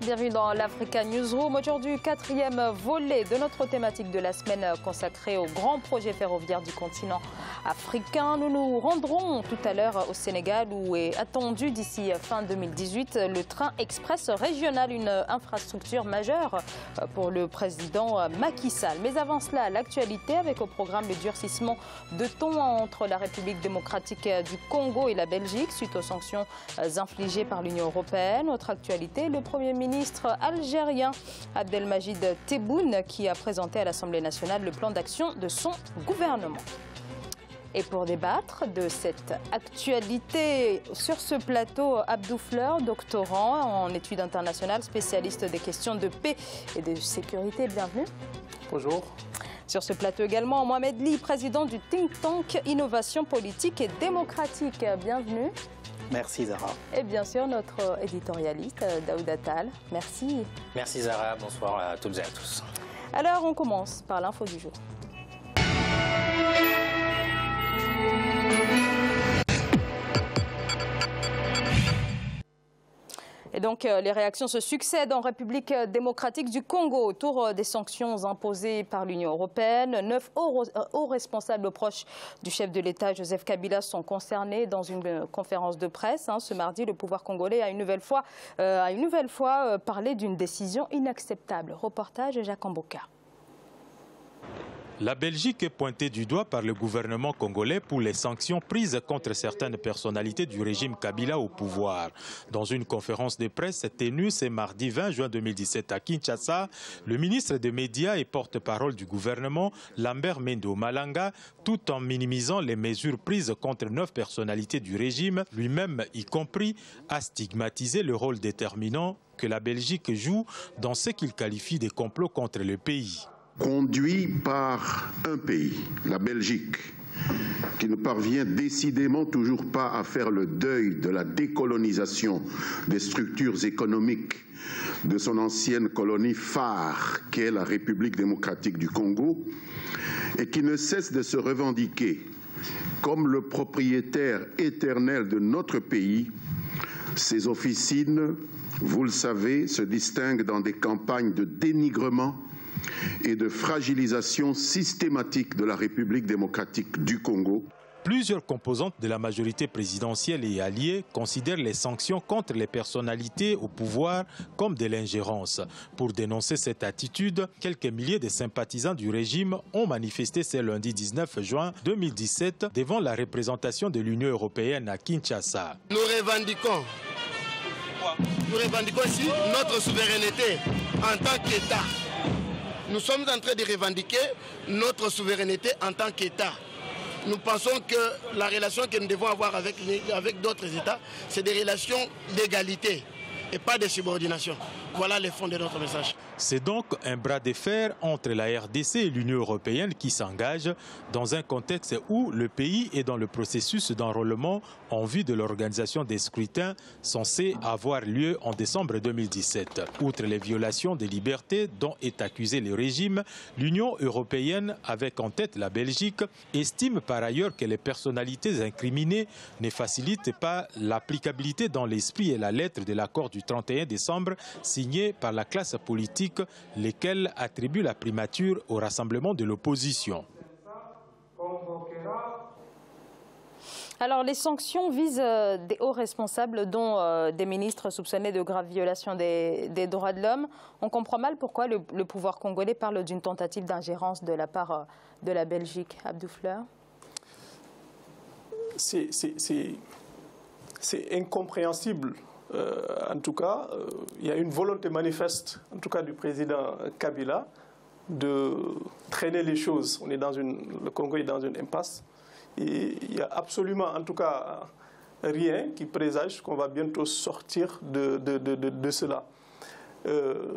bienvenue dans l'Africa Newsroom. Aujourd'hui, quatrième volet de notre thématique de la semaine consacrée au grand projet ferroviaire du continent africain. Nous nous rendrons tout à l'heure au Sénégal où est attendu d'ici fin 2018 le train express régional, une infrastructure majeure pour le président Macky Sall. Mais avant cela, l'actualité avec au programme le durcissement de ton entre la République démocratique du Congo et la Belgique suite aux sanctions infligées par l'Union européenne. Autre actualité, le Premier ministre algérien Abdelmajid Tebboune qui a présenté à l'Assemblée nationale le plan d'action de son gouvernement. Et pour débattre de cette actualité, sur ce plateau, Abdou Fleur, doctorant en études internationales, spécialiste des questions de paix et de sécurité. Bienvenue. Bonjour. Sur ce plateau également, Mohamed Ly, président du think tank Innovation politique et démocratique. Bienvenue. Merci Zara. Et bien sûr, notre éditorialiste, Daoud Attal. Merci. Merci Zara, bonsoir à toutes et à tous. Alors, on commence par l'info du jour. Et donc, les réactions se succèdent en République démocratique du Congo autour des sanctions imposées par l'Union européenne. 9 hauts responsables proches du chef de l'État, Joseph Kabila, sont concernés dans une conférence de presse. Ce mardi, le pouvoir congolais a une nouvelle fois parlé d'une décision inacceptable. Reportage Jacques Amboka. La Belgique est pointée du doigt par le gouvernement congolais pour les sanctions prises contre certaines personnalités du régime Kabila au pouvoir. Dans une conférence de presse tenue ce mardi 20 juin 2017 à Kinshasa, le ministre des Médias et porte-parole du gouvernement, Lambert Mendo Malanga, tout en minimisant les mesures prises contre 9 personnalités du régime, lui-même y compris, a stigmatisé le rôle déterminant que la Belgique joue dans ce qu'il qualifie de complots contre le pays. Conduit par un pays, la Belgique, qui ne parvient décidément toujours pas à faire le deuil de la décolonisation des structures économiques de son ancienne colonie phare qu'est la République démocratique du Congo, et qui ne cesse de se revendiquer comme le propriétaire éternel de notre pays. Ces officines, vous le savez, se distinguent dans des campagnes de dénigrement et de fragilisation systématique de la République démocratique du Congo. Plusieurs composantes de la majorité présidentielle et alliée considèrent les sanctions contre les personnalités au pouvoir comme de l'ingérence. Pour dénoncer cette attitude, quelques milliers de sympathisants du régime ont manifesté ce lundi 19 juin 2017 devant la représentation de l'Union européenne à Kinshasa. Nous revendiquons ici notre souveraineté en tant qu'État. Nous sommes en train de revendiquer notre souveraineté en tant qu'État. Nous pensons que la relation que nous devons avoir avec d'autres États, c'est des relations d'égalité et pas de subordination. Voilà le fond de notre message. C'est donc un bras de fer entre la RDC et l'Union européenne qui s'engage dans un contexte où le pays est dans le processus d'enrôlement en vue de l'organisation des scrutins censés avoir lieu en décembre 2017. Outre les violations des libertés dont est accusé le régime, l'Union européenne, avec en tête la Belgique, estime par ailleurs que les personnalités incriminées ne facilitent pas l'applicabilité dans l'esprit et la lettre de l'accord du 31 décembre signé par la classe politique, lesquels attribuent la primature au rassemblement de l'opposition. Alors, les sanctions visent des hauts responsables, dont des ministres soupçonnés de graves violations des droits de l'homme. On comprend mal pourquoi le pouvoir congolais parle d'une tentative d'ingérence de la part de la Belgique. Abdou Fleur. C'est incompréhensible. En tout cas, il y a une volonté manifeste, en tout cas du président Kabila, de traîner les choses. Le Congo est dans une impasse. Et il n'y a absolument, en tout cas, rien qui présage qu'on va bientôt sortir de cela.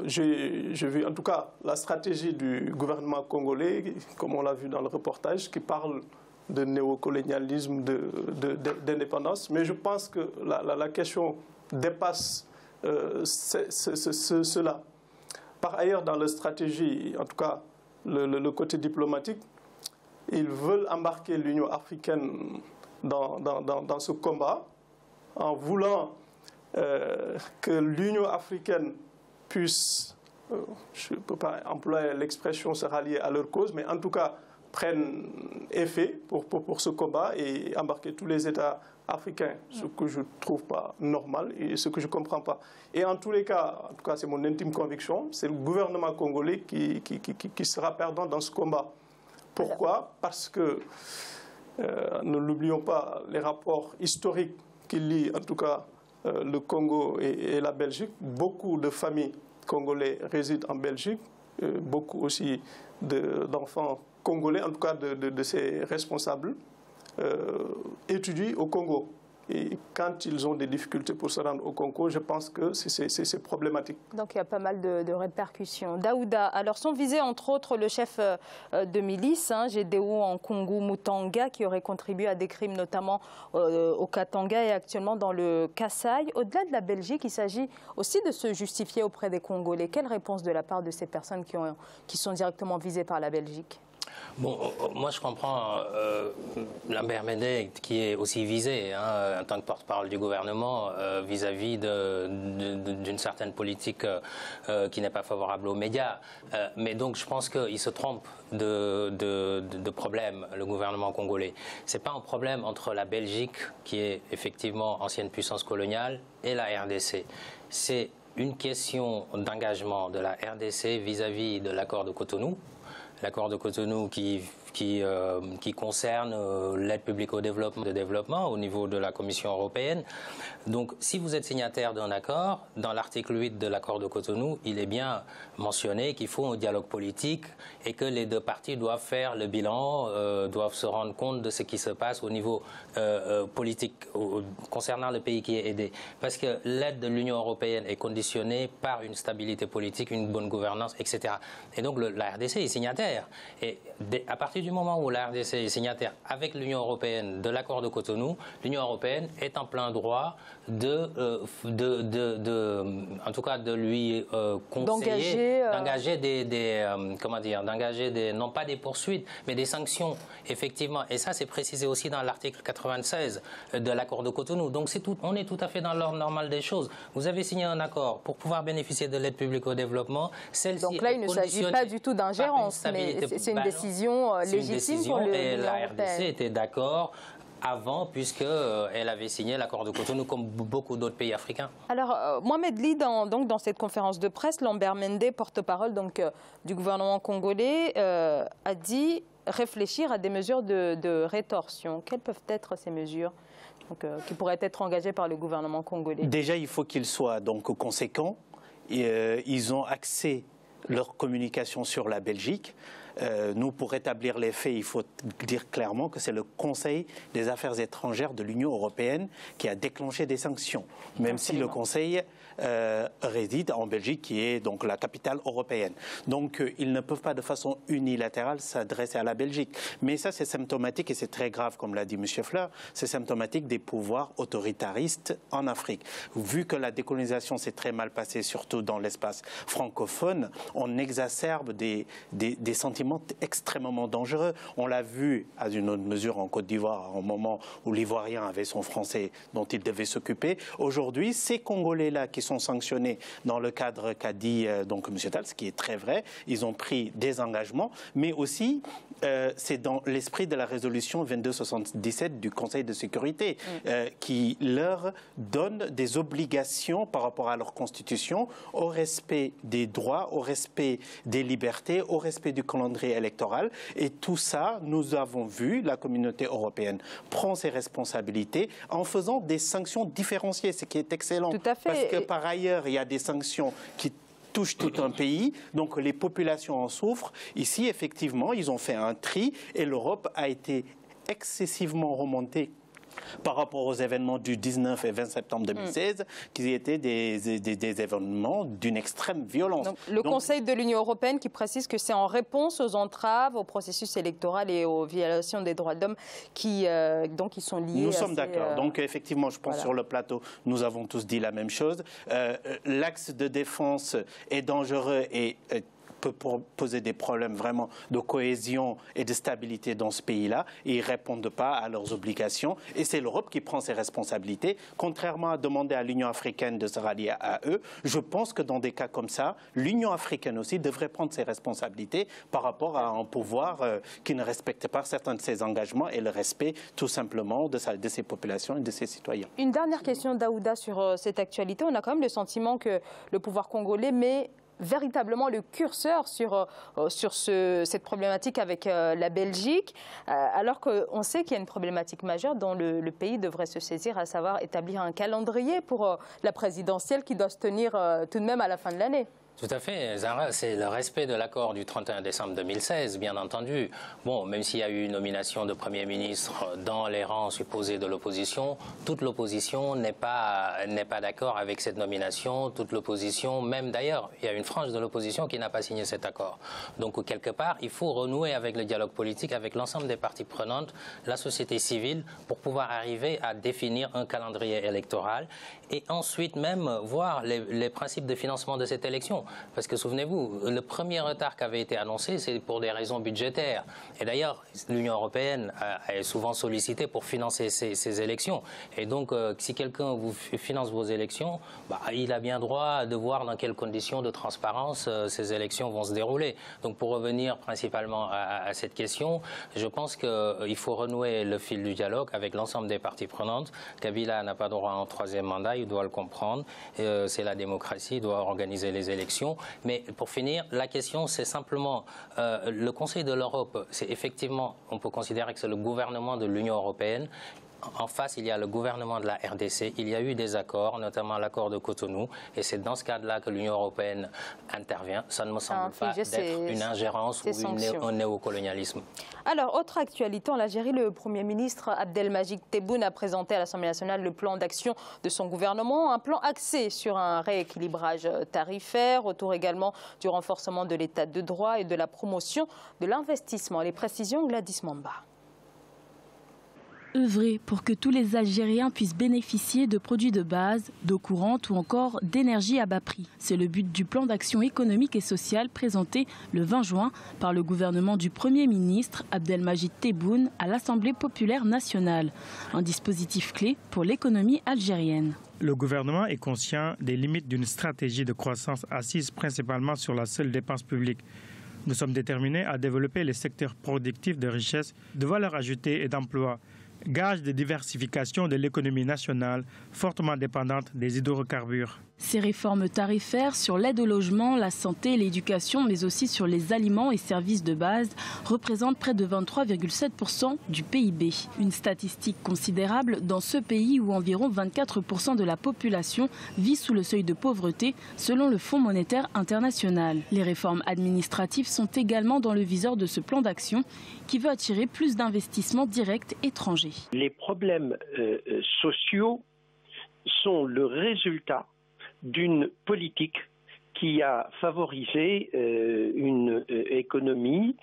J'ai vu en tout cas la stratégie du gouvernement congolais, comme on l'a vu dans le reportage, qui parle de néocolonialisme, d'indépendance. Mais je pense que la question dépasse cela. Par ailleurs, dans leur stratégie, en tout cas le côté diplomatique, ils veulent embarquer l'Union africaine dans ce combat en voulant que l'Union africaine puissent, je ne peux pas employer l'expression se rallier à leur cause, mais en tout cas prennent effet pour ce combat et embarquer tous les États africains, ce que je ne trouve pas normal et ce que je ne comprends pas. Et en tous les cas, en tout cas c'est mon intime conviction, c'est le gouvernement congolais qui sera perdant dans ce combat. Pourquoi? Parce que, ne l'oublions pas, les rapports historiques qui lient en tout cas le Congo et la Belgique, beaucoup de familles congolais résident en Belgique, beaucoup aussi d'enfants congolais, en tout cas de ces responsables, étudient au Congo. Et quand ils ont des difficultés pour se rendre au Congo, je pense que c'est problématique. Donc il y a pas mal de répercussions. Daouda, alors sont visés entre autres le chef de milice, Gédéon Nkungu Mutanga, qui aurait contribué à des crimes notamment au Katanga et actuellement dans le Kasaï. Au-delà de la Belgique, il s'agit aussi de se justifier auprès des Congolais. Quelle réponse de la part de ces personnes qui sont directement visées par la Belgique? Bon, moi je comprends Lambert Mende qui est aussi visé en tant que porte-parole du gouvernement vis-à-vis d'une certaine politique qui n'est pas favorable aux médias. Mais donc je pense qu'il se trompe de problème, le gouvernement congolais. Ce n'est pas un problème entre la Belgique, qui est effectivement ancienne puissance coloniale, et la RDC. C'est une question d'engagement de la RDC vis-à-vis de l'accord de Cotonou. L'accord de Cotonou qui concerne l'aide publique au développement au niveau de la Commission européenne. Donc, si vous êtes signataire d'un accord, dans l'article 8 de l'accord de Cotonou, il est bien mentionné qu'il faut un dialogue politique et que les deux parties doivent faire le bilan, doivent se rendre compte de ce qui se passe au niveau politique concernant le pays qui est aidé. Parce que l'aide de l'Union européenne est conditionnée par une stabilité politique, une bonne gouvernance, etc. Et donc, la RDC est signataire. Et à partir du moment où la RDC est signataire avec l'Union européenne de l'accord de Cotonou, l'Union européenne est en plein droit en tout cas de lui conseiller d'engager non pas des poursuites, mais des sanctions, effectivement. Et ça, c'est précisé aussi dans l'article 96 de l'accord de Cotonou. Donc on est tout à fait dans l'ordre normal des choses. Vous avez signé un accord pour pouvoir bénéficier de l'aide publique au développement. Donc là, il ne s'agit pas du tout d'ingérence, mais c'est une décision légitime pour l'Union européenne. La RDC était d'accord avant, puisqu'elle avait signé l'accord de Cotonou comme beaucoup d'autres pays africains. Alors, Mohamed Ly, dans cette conférence de presse, Lambert Mende, porte-parole du gouvernement congolais, a dit réfléchir à des mesures de rétorsion. Quelles peuvent être ces mesures qui pourraient être engagées par le gouvernement congolais? Déjà, il faut qu'ils soient conséquents. Ils ont axé leur communication sur la Belgique. Nous, pour rétablir les faits, il faut dire clairement que c'est le Conseil des affaires étrangères de l'Union européenne qui a déclenché des sanctions, même si le Conseil réside en Belgique, qui est donc la capitale européenne. Donc, ils ne peuvent pas de façon unilatérale s'adresser à la Belgique. Mais ça, c'est symptomatique, et c'est très grave, comme l'a dit M. Fleur, c'est symptomatique des pouvoirs autoritaristes en Afrique. Vu que la décolonisation s'est très mal passée, surtout dans l'espace francophone, on exacerbe des sentiments extrêmement dangereux. On l'a vu à une autre mesure en Côte d'Ivoire, au moment où l'Ivoirien avait son français dont il devait s'occuper. Aujourd'hui, ces Congolais-là qui sont sanctionnés dans le cadre qu'a dit donc M. Tall, ce qui est très vrai, ils ont pris des engagements, mais aussi c'est dans l'esprit de la résolution 2277 du Conseil de sécurité qui leur donne des obligations par rapport à leur constitution, au respect des droits, au respect des libertés, au respect du calendrier électoral. Et tout ça, nous avons vu, la communauté européenne prend ses responsabilités en faisant des sanctions différenciées, ce qui est excellent. Tout à fait. Parce que par ailleurs, il y a des sanctions qui touche tout un pays, donc les populations en souffrent. Ici, effectivement, ils ont fait un tri et l'Europe a été excessivement remontée par rapport aux événements du 19 et 20 septembre 2016, qui étaient des événements d'une extrême violence. Donc, le Conseil de l'Union européenne qui précise que c'est en réponse aux entraves, au processus électoral et aux violations des droits de l'homme qui sont liées. Nous sommes d'accord. Donc effectivement, je pense sur le plateau, nous avons tous dit la même chose. L'axe de défense est dangereux et peut poser des problèmes vraiment de cohésion et de stabilité dans ce pays-là, et ils ne répondent pas à leurs obligations. Et c'est l'Europe qui prend ses responsabilités. Contrairement à demander à l'Union africaine de se rallier à eux, je pense que dans des cas comme ça, l'Union africaine aussi devrait prendre ses responsabilités par rapport à un pouvoir qui ne respecte pas certains de ses engagements et le respect tout simplement de ses populations et de ses citoyens. Une dernière question, Daouda, sur cette actualité. On a quand même le sentiment que le pouvoir congolais met véritablement le curseur sur cette problématique avec la Belgique, alors qu'on sait qu'il y a une problématique majeure dont le pays devrait se saisir, à savoir établir un calendrier pour la présidentielle qui doit se tenir tout de même à la fin de l'année. Tout à fait, Zahra, c'est le respect de l'accord du 31 décembre 2016, bien entendu. Bon, même s'il y a eu une nomination de Premier ministre dans les rangs supposés de l'opposition, toute l'opposition n'est pas d'accord avec cette nomination. Toute l'opposition, même d'ailleurs, il y a une frange de l'opposition qui n'a pas signé cet accord. Donc, quelque part, il faut renouer avec le dialogue politique, avec l'ensemble des parties prenantes, la société civile, pour pouvoir arriver à définir un calendrier électoral et ensuite même voir les principes de financement de cette élection. Parce que souvenez-vous, le premier retard qui avait été annoncé, c'est pour des raisons budgétaires. Et d'ailleurs, l'Union européenne est souvent sollicitée pour financer ces élections. Et donc, si quelqu'un vous finance vos élections, il a bien droit de voir dans quelles conditions de transparence ces élections vont se dérouler. Donc, pour revenir principalement à cette question, je pense qu'il faut renouer le fil du dialogue avec l'ensemble des parties prenantes. Kabila n'a pas droit à un troisième mandat, il doit le comprendre. C'est la démocratie, il doit organiser les élections. Mais pour finir, la question, c'est simplement le Conseil de l'Europe. C'est effectivement, on peut considérer que c'est le gouvernement de l'Union européenne. En face, il y a le gouvernement de la RDC. Il y a eu des accords, notamment l'accord de Cotonou. Et c'est dans ce cadre-là que l'Union européenne intervient. Ça ne me semble pas d'être une ingérence ou un néocolonialisme. Alors, autre actualité, en Algérie, le Premier ministre Abdelmajid Tebboune a présenté à l'Assemblée nationale le plan d'action de son gouvernement. Un plan axé sur un rééquilibrage tarifaire, autour également du renforcement de l'état de droit et de la promotion de l'investissement. Les précisions, Gladys Mamba. Œuvrer pour que tous les Algériens puissent bénéficier de produits de base, d'eau courante ou encore d'énergie à bas prix. C'est le but du plan d'action économique et social présenté le 20 juin par le gouvernement du Premier ministre Abdelmajid Tebboune à l'Assemblée populaire nationale. Un dispositif clé pour l'économie algérienne. Le gouvernement est conscient des limites d'une stratégie de croissance assise principalement sur la seule dépense publique. Nous sommes déterminés à développer les secteurs productifs de richesse, de valeur ajoutée et d'emploi, gage de diversification de l'économie nationale fortement dépendante des hydrocarbures. Ces réformes tarifaires sur l'aide au logement, la santé, l'éducation, mais aussi sur les aliments et services de base représentent près de 23,7% du PIB. Une statistique considérable dans ce pays où environ 24% de la population vit sous le seuil de pauvreté, selon le Fonds monétaire international. Les réformes administratives sont également dans le viseur de ce plan d'action qui veut attirer plus d'investissements directs étrangers. Les problèmes sociaux sont le résultat d'une politique qui a favorisé une économie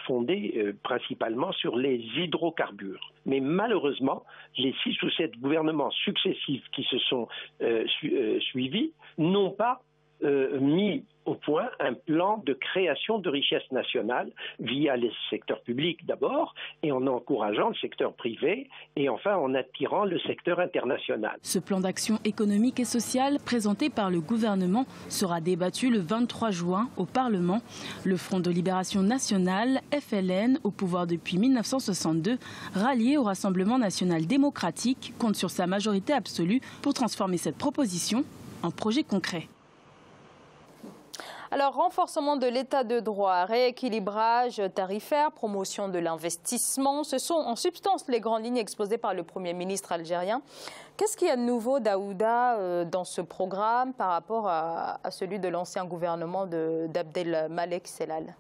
fondée principalement sur les hydrocarbures. Mais malheureusement, les 6 ou 7 gouvernements successifs qui se sont suivis n'ont pas mis au point un plan de création de richesse nationale via les secteurs publics d'abord, et en encourageant le secteur privé, et enfin en attirant le secteur international. Ce plan d'action économique et social présenté par le gouvernement sera débattu le 23 juin au Parlement. Le Front de Libération Nationale, FLN, au pouvoir depuis 1962, rallié au Rassemblement National Démocratique, compte sur sa majorité absolue pour transformer cette proposition en projet concret. Alors, renforcement de l'état de droit, rééquilibrage tarifaire, promotion de l'investissement, ce sont en substance les grandes lignes exposées par le Premier ministre algérien. Qu'est-ce qu'il y a de nouveau, Daouda, dans ce programme par rapport à celui de l'ancien gouvernement d'Abdelmalek Sellal ?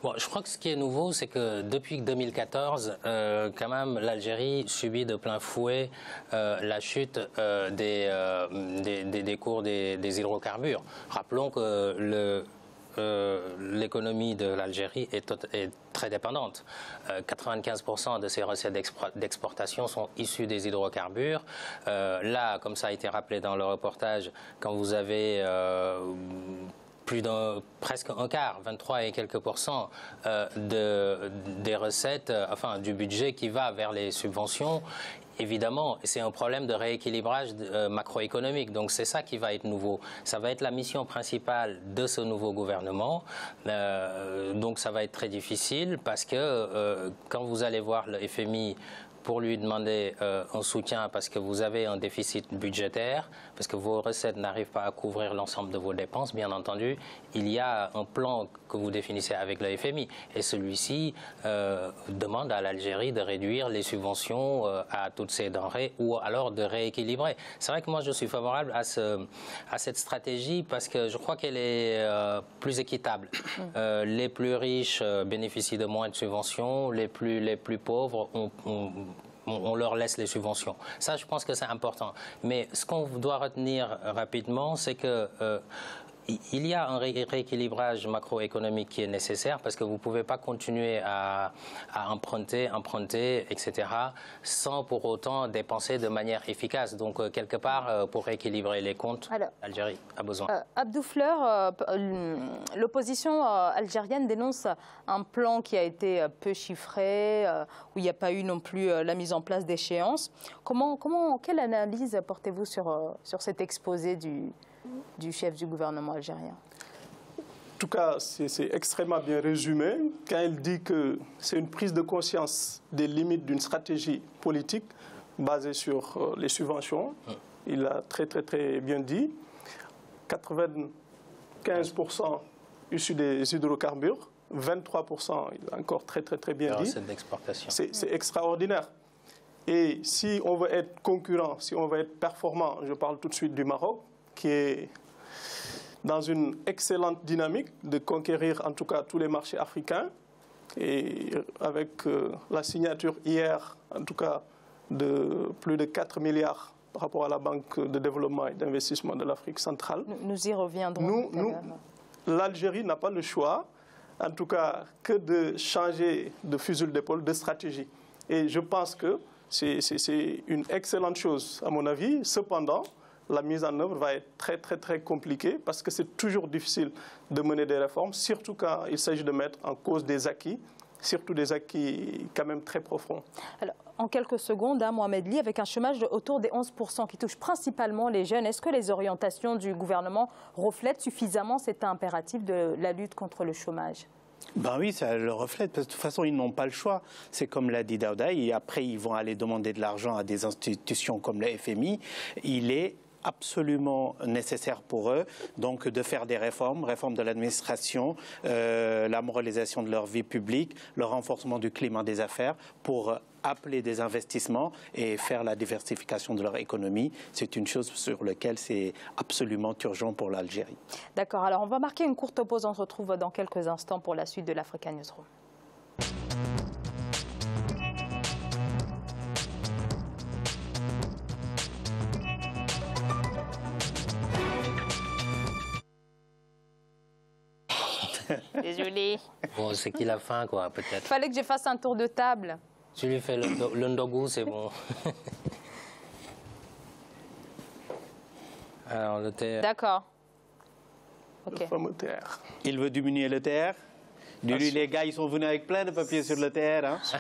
Bon, je crois que ce qui est nouveau, c'est que depuis 2014, quand même, l'Algérie subit de plein fouet la chute des cours des hydrocarbures. Rappelons que l'économie de l'Algérie est très dépendante. 95% de ses recettes d'exportation sont issues des hydrocarbures. Là, comme ça a été rappelé dans le reportage, quand vous avez presque un quart, 23 et quelques pourcents des recettes, enfin du budget qui va vers les subventions. Évidemment, c'est un problème de rééquilibrage macroéconomique. Donc c'est ça qui va être nouveau. Ça va être la mission principale de ce nouveau gouvernement. Donc ça va être très difficile parce que quand vous allez voir le FMI pour lui demander un soutien parce que vous avez un déficit budgétaire, parce que vos recettes n'arrivent pas à couvrir l'ensemble de vos dépenses, bien entendu, il y a un plan que vous définissez avec le FMI. Et celui-ci demande à l'Algérie de réduire les subventions à toutes ces denrées ou alors de rééquilibrer. C'est vrai que moi, je suis favorable à cette stratégie parce que je crois qu'elle est plus équitable. Les plus riches bénéficient de moins de subventions, les plus pauvres on leur laisse les subventions. Ça, je pense que c'est important. Mais ce qu'on doit retenir rapidement, c'est que il y a un rééquilibrage macroéconomique qui est nécessaire parce que vous ne pouvez pas continuer à emprunter, etc., sans pour autant dépenser de manière efficace. Donc, quelque part, pour rééquilibrer les comptes, l'Algérie a besoin. Abdou Fleur, l'opposition algérienne dénonce un plan qui a été peu chiffré, où il n'y a pas eu non plus la mise en place d'échéances. Quelle analyse portez-vous sur cet exposé du chef du gouvernement algérien? En tout cas, c'est extrêmement bien résumé quand il dit que c'est une prise de conscience des limites d'une stratégie politique basée sur les subventions. Il a très bien dit. 95% issus des hydrocarbures, 23%, il a encore très bien dit. C'est extraordinaire. Et si on veut être concurrent, si on veut être performant, je parle tout de suite du Maroc, qui est dans une excellente dynamique de conquérir en tout cas tous les marchés africains, et avec la signature hier en tout cas de plus de 4 milliards par rapport à la Banque de développement et d'investissement de l'Afrique centrale. Nous y reviendrons. L'Algérie n'a pas le choix en tout cas que de changer de fusil d'épaule, de stratégie. Et je pense que c'est une excellente chose à mon avis. Cependant, la mise en œuvre va être très compliquée parce que c'est toujours difficile de mener des réformes, surtout quand il s'agit de mettre en cause des acquis, surtout des acquis quand même très profonds. Alors, en quelques secondes, Mohamed Ly, avec un chômage autour des 11% qui touche principalement les jeunes, est-ce que les orientations du gouvernement reflètent suffisamment cet impératif de la lutte contre le chômage ? Ben oui, ça le reflète, parce que de toute façon, ils n'ont pas le choix. C'est comme l'a dit Daouda, et après, ils vont aller demander de l'argent à des institutions comme le FMI. Il est absolument nécessaire pour eux donc de faire des réformes de l'administration, la moralisation de leur vie publique, le renforcement du climat des affaires pour appeler des investissements et faire la diversification de leur économie. C'est une chose sur laquelle c'est absolument urgent pour l'Algérie. D'accord, alors on va marquer une courte pause, on se retrouve dans quelques instants pour la suite de l'Africa Newsroom. Désolée. Bon, c'est qu'il a faim, quoi, peut-être. Fallait que je fasse un tour de table. Tu lui fais le ndogou, c'est bon. Alors, le TR. D'accord. Ok. Le fameux TR. Il veut diminuer le TR. Les gars, ils sont venus avec plein de papiers sur le TR. Hein.